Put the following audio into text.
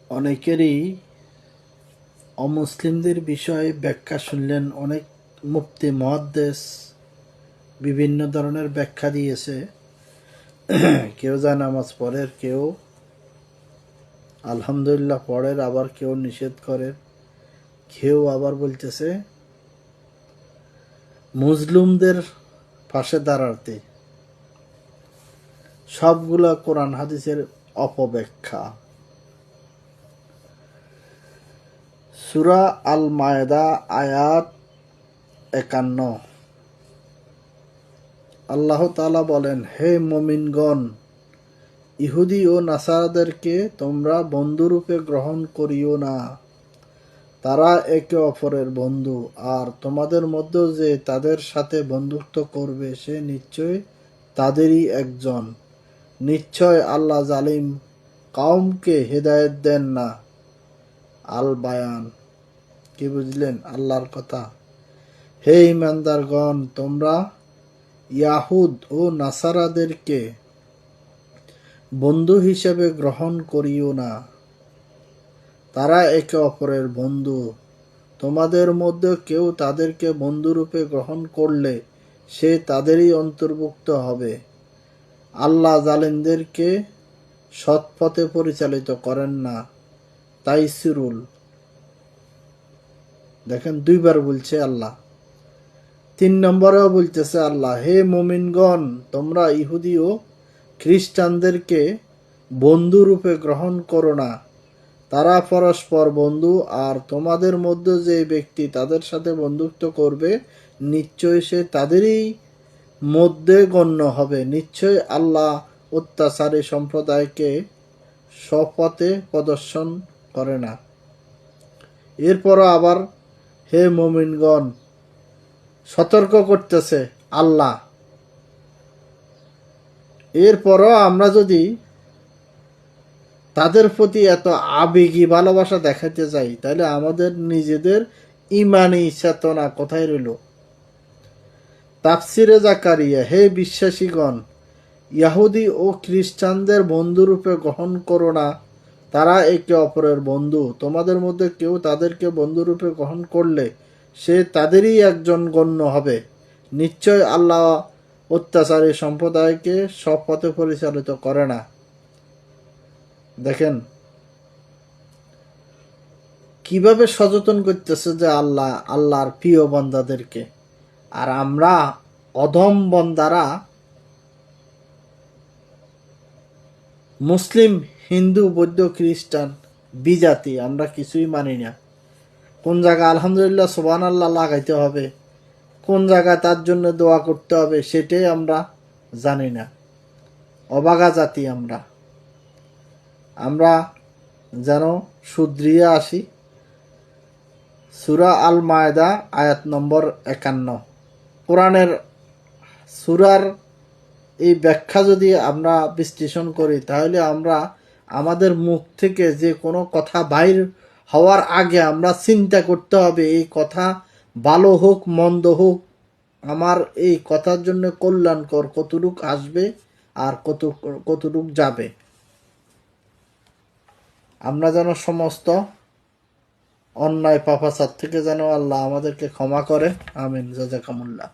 অনেকেরই অমুসলিমদের বিষয়ে ব্যাখ্যা শুনলেন। অনেক মুফতি মুহাদ্দিস বিভিন্ন ধরনের ব্যাখ্যা দিয়েছে। কেউ যায় নামাজ পড়ে, কেউ আলহামদুলিল্লাহ পড়ে, আবার কেউ নিষেধ করে, কেউ আবার বলতেছে মুসলিমদের পাশে দাঁড়াতে। সবগুলা কোরআন হাদিসের অপব্যাখ্যা। সূরা আল মায়েদা আয়াত ৫১। আল্লাহ তাআলা বলেন, হে মুমিনগণ, ইহুদি ও নাসারাদেরকে তোমরা বন্ধুরূপে গ্রহণ করিও না। তারা একে অপরের বন্ধু, আর তোমাদের মধ্যে যে তাদের সাথে বন্ধুত্ব করবে সে নিশ্চয় তাদেরই একজন। নিশ্চয় আল্লাহ জালিম কওমকে হেদায়েত দেন না। আল বায়ান। কি বুঝলেন আল্লাহর কথা? হে ঈমানদারগণ, তোমরা ইয়াহুদ ও নাসারাদেরকে বন্ধু হিসেবে গ্রহণ করিও না। তারা একে অপরের বন্ধু। তোমাদের মধ্যে কেউ তাদেরকে বন্ধুরূপে গ্রহণ করলে সে তাদেরই অন্তর্ভুক্ত হবে। আল্লাহ জালিমদেরকে সৎপথে পরিচালিত করেন না। তাইসিরুল। দেখেন, দুইবার বলছে আল্লাহ। ৩ নম্বরেও বলতেছে আল্লাহ, হে মুমিনগণ, তোমরা ইহুদি ও খ্রিস্টানদেরকে বন্ধুরূপে গ্রহণ করো না। তারা পরস্পর বন্ধু, আর তোমাদের মধ্যে যে ব্যক্তি তাদের সাথে বন্ধুত্ব করবে নিশ্চয় সে তাদেরই মধ্যে গণ্য হবে। নিশ্চয় আল্লাহ অত্যাচারী সম্প্রদায়কে সৎপথে প্রদর্শন করে না। এরপরও আবার হে মুমিনগণ, সতর্ক করতেছে আল্লাহ। এরপরও আমরা যদি তাদের প্রতি এত আবেগী ভালোবাসা দেখাতে যাই, তাহলে আমাদের নিজেদের ইমানি চেতনা কোথায় রইল? তাফসিরে জাকারিয়া, হে বিশ্বাসীগণ, ইহুদি ও খ্রিস্টানদের বন্ধুরূপে গ্রহণ করো না। তারা একে অপরের বন্ধু। তোমাদের মধ্যে কেউ তাদেরকে বন্ধুরূপে গ্রহণ করলে সে তাদেরই একজন গণ্য হবে। নিশ্চয় আল্লাহ অত্যাচারী সম্প্রদায়কে সৎপথে পরিচালিত করে না। দেখেন কিভাবে সচেতন করতেছে যে আল্লাহ আল্লাহর প্রিয় বান্দাদেরকে, আর আমরা অধম বান্দারা মুসলিম, হিন্দু, বৌদ্ধ, খ্রিস্টান, বিজাতি আমরা কিছুই মানি না। কোন জায়গায় আলহামদুলিল্লাহ সুবহানাল্লাহ লাগাইতে হবে, কোন জায়গায় তার জন্য দোয়া করতে হবে, সেটাই আমরা জানি না। অবাগা জাতি আমরা। আমরা যেন শুধরিয়ে আসি। সূরা আল মায়েদা আয়াত নম্বর ৫১। কোরআনের সূরার এই ব্যাখ্যা যদি আমরা বিশ্লেষণ করি, তাহলে আমরা আমাদের মুখ থেকে যে কোনো কথা বাইর হওয়ার আগে আমরা চিন্তা করতে হবে, এই কথা ভালো হোক মন্দ হোক, আমার এই কথার জন্য কল্যাণকর কতটুক আসবে আর কতটুক যাবে। আমরা যেন সমস্ত অন্যায় পাপাচার থেকে যেন আল্লাহ আমাদেরকে ক্ষমা করে। আমিন। জাযাকামুল্লাহ।